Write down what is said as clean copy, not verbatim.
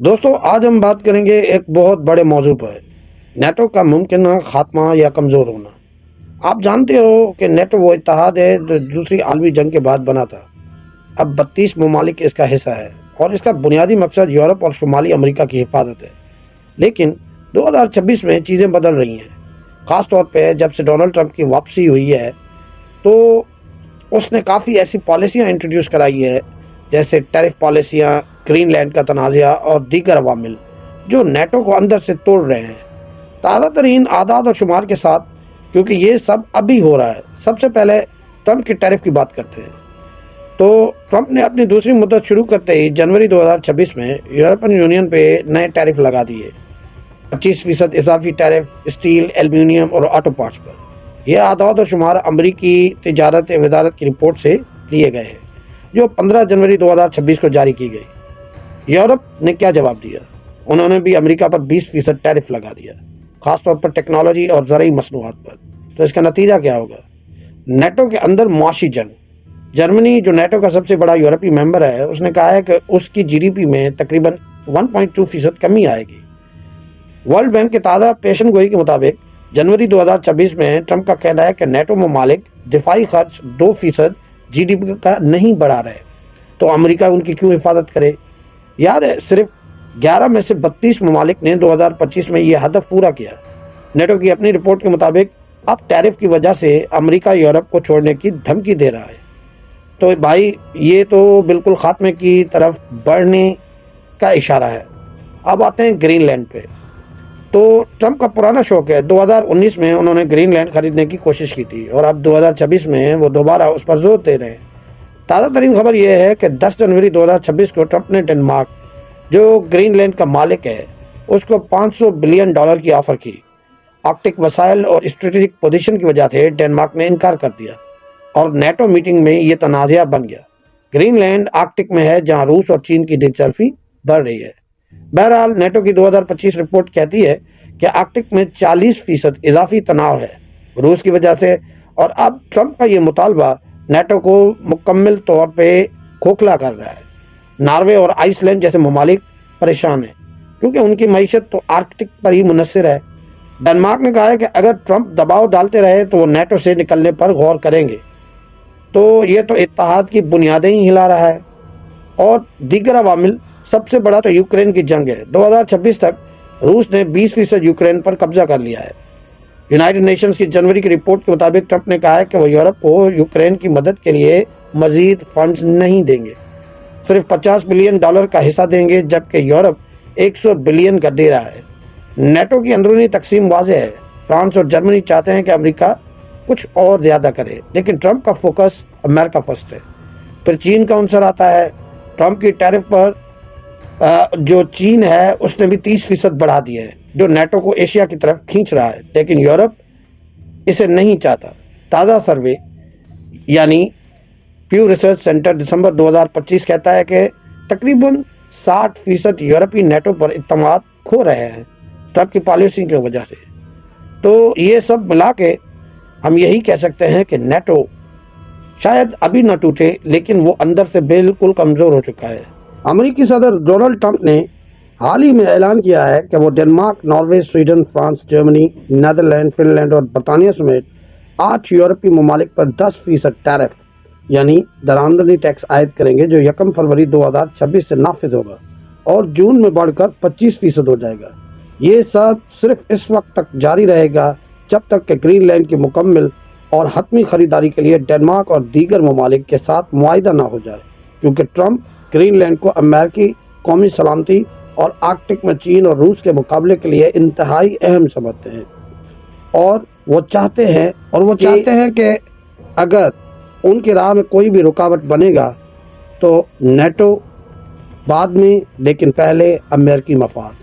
دوستو آج ہم بات کریں گے ایک بہت بڑے موضوع پر، نیٹو کا ممکنہ خاتمہ یا کمزور ہونا۔ آپ جانتے ہو کہ نیٹو وہ اتحاد ہے جو دوسری عالمی جنگ کے بعد بنا تھا۔ اب 32 ممالک اس کا حصہ ہے اور اس کا بنیادی مقصد یورپ اور شمالی امریکہ کی حفاظت ہے۔ لیکن 2026 میں چیزیں بدل رہی ہیں، خاص طور پہ جب سے ڈونلڈ ٹرمپ کی واپسی ہوئی ہے تو اس نے کافی ایسی پالیسیاں انٹروڈیوس کرائی ہے، جیسے ٹیرف پالیسیاں، گرین لینڈ کا تنازعہ اور دیگر عوامل جو نیٹو کو اندر سے توڑ رہے ہیں۔ تازہ ترین اعداد و شمار کے ساتھ، کیونکہ یہ سب ابھی ہو رہا ہے، سب سے پہلے ٹرمپ کی ٹیرف کی بات کرتے ہیں۔ تو ٹرمپ نے اپنی دوسری مدت شروع کرتے ہی جنوری 2026 میں یورپین یونین پہ نئے ٹیرف لگا دیے، 25% اضافی ٹیرف اسٹیل، ایلومینیم اور آٹو پارٹس پر۔ یہ اعداد و شمار امریکی تجارت وزارت کی رپورٹ سے لیے گئے ہیں جو 15 جنوری 2026 کو جاری کی گئی۔ یورپ نے کیا جواب دیا؟ انہوں نے بھی امریکہ پر 20% ٹیرف لگا دیا، خاص طور پر ٹیکنالوجی اور زرعی مصنوعات پر۔ تو اس کا نتیجہ کیا ہوگا؟ نیٹو کے اندر معاشی جنگ۔ جرمنی جو نیٹو کا سب سے بڑا یورپی ممبر ہے، اس نے کہا ہے کہ اس کی جی ڈی پی میں تقریباً 1.2% کمی آئے گی۔ ورلڈ بینک کے تازہ پیشن گوئی کے مطابق جنوری 2026 میں ٹرمپ کا کہنا ہے کہ نیٹو ممالک دفاعی خرچ 2% جی ڈی پی کا نہیں بڑھا رہے، تو امریکہ ان کی کیوں حفاظت کرے؟ یاد ہے، صرف 11 میں سے 32 ممالک نے 2025 میں یہ ہدف پورا کیا۔ نیٹو کی اپنی رپورٹ کے مطابق اب ٹیرف کی وجہ سے امریکہ یورپ کو چھوڑنے کی دھمکی دے رہا ہے۔ تو بھائی یہ تو بالکل خاتمے کی طرف بڑھنے کا اشارہ ہے۔ اب آتے ہیں گرین لینڈ پہ۔ تو ٹرمپ کا پرانا شوق ہے، 2019 میں انہوں نے گرین لینڈ خریدنے کی کوشش کی تھی اور اب 2026 میں وہ دوبارہ اس پر زور دے رہے ہیں۔ تازہ ترین خبر یہ ہے کہ 10 جنوری 2026 کو ٹرمپ نے ڈنمارک، جو گرین لینڈ کا مالک ہے، اس کو $500 بلین کی آفر کی۔ آرکٹک وسائل اور اسٹریٹجک پوزیشن کی وجہ سے ڈنمارک نے انکار کر دیا اور نیٹو میٹنگ میں یہ تنازعہ بن گیا۔ گرین لینڈ آرکٹک میں ہے جہاں روس اور چین کی دلچسپی بڑھ رہی ہے۔ بہرحال نیٹو کی 2025 رپورٹ کہتی ہے کہ آرکٹک میں 40% اضافی تناؤ ہے روس کی وجہ سے، اور اب ٹرمپ کا یہ مطالبہ نیٹو کو مکمل طور پہ کھوکھلا کر رہا ہے۔ ناروے اور آئس لینڈ جیسے ممالک پریشان ہیں کیونکہ ان کی معیشت تو آرکٹک پر ہی منحصر ہے۔ ڈنمارک نے کہا ہے کہ اگر ٹرمپ دباؤ ڈالتے رہے تو وہ نیٹو سے نکلنے پر غور کریں گے۔ تو یہ تو اتحاد کی بنیادیں ہی ہلا رہا ہے۔ اور دیگر عوامل، سب سے بڑا تو یوکرین کی جنگ ہے۔ 2026 تک روس نے 20% یوکرین پر قبضہ کر لیا ہے۔ یونائٹڈ نیشنز کی جنوری کی رپورٹ کے مطابق ٹرمپ نے کہا ہے کہ وہ یورپ کو یوکرین کی مدد کے لیے مزید فنڈز نہیں دیں گے، صرف $50 بلین کا حصہ دیں گے، جبکہ یورپ 100 بلین کا دے رہا ہے۔ نیٹو کی اندرونی تقسیم واضح ہے، فرانس اور جرمنی چاہتے ہیں کہ امریکہ کچھ اور زیادہ کرے، لیکن ٹرمپ کا فوکس امریکہ فرسٹ ہے۔ پھر چین کا عنصر آتا ہے۔ ٹرمپ کی ٹیرف پر جو چین ہے اس نے بھی 30% بڑھا دیے ہیں، جو نیٹو کو ایشیا کی طرف کھینچ رہا ہے، لیکن یورپ اسے نہیں چاہتا۔ تازہ سروے یعنی پیو ریسرچ سینٹر دسمبر 2025 کہتا ہے کہ تقریباً 60% یورپی نیٹو پر اعتماد کھو رہے ہیں ٹرمپ کی پالیسی کی وجہ سے۔ تو یہ سب ملا کے ہم یہی کہہ سکتے ہیں کہ نیٹو شاید ابھی نہ ٹوٹے، لیکن وہ اندر سے بالکل کمزور ہو چکا ہے۔ امریکی صدر ڈونلڈ ٹرمپ نے حال ہی میں اعلان کیا ہے کہ وہ ڈنمارک، ناروے، سویڈن، فرانس، جرمنی، نیدرلینڈ، فن لینڈ اور برطانیہ سمیت 8 یورپی ممالک پر 10% ٹیرف یعنی درآمدنی ٹیکس عائد کریں گے، جو 1 فروری 2026 سے نافذ ہوگا اور جون میں بڑھ کر 25% ہو جائے گا۔ یہ سب صرف اس وقت تک جاری رہے گا جب تک کہ گرین لینڈ کی مکمل اور حتمی خریداری کے لیے ڈنمارک اور دیگر ممالک کے ساتھ معاہدہ نہ ہو جائے، کیونکہ ٹرمپ گرین لینڈ کو امریکی قومی سلامتی اور آرکٹک میں چین اور روس کے مقابلے کے لیے انتہائی اہم سمجھتے ہیں، اور وہ چاہتے ہیں کہ اگر ان کی راہ میں کوئی بھی رکاوٹ بنے گا تو نیٹو بعد میں، لیکن پہلے امریکی مفاد۔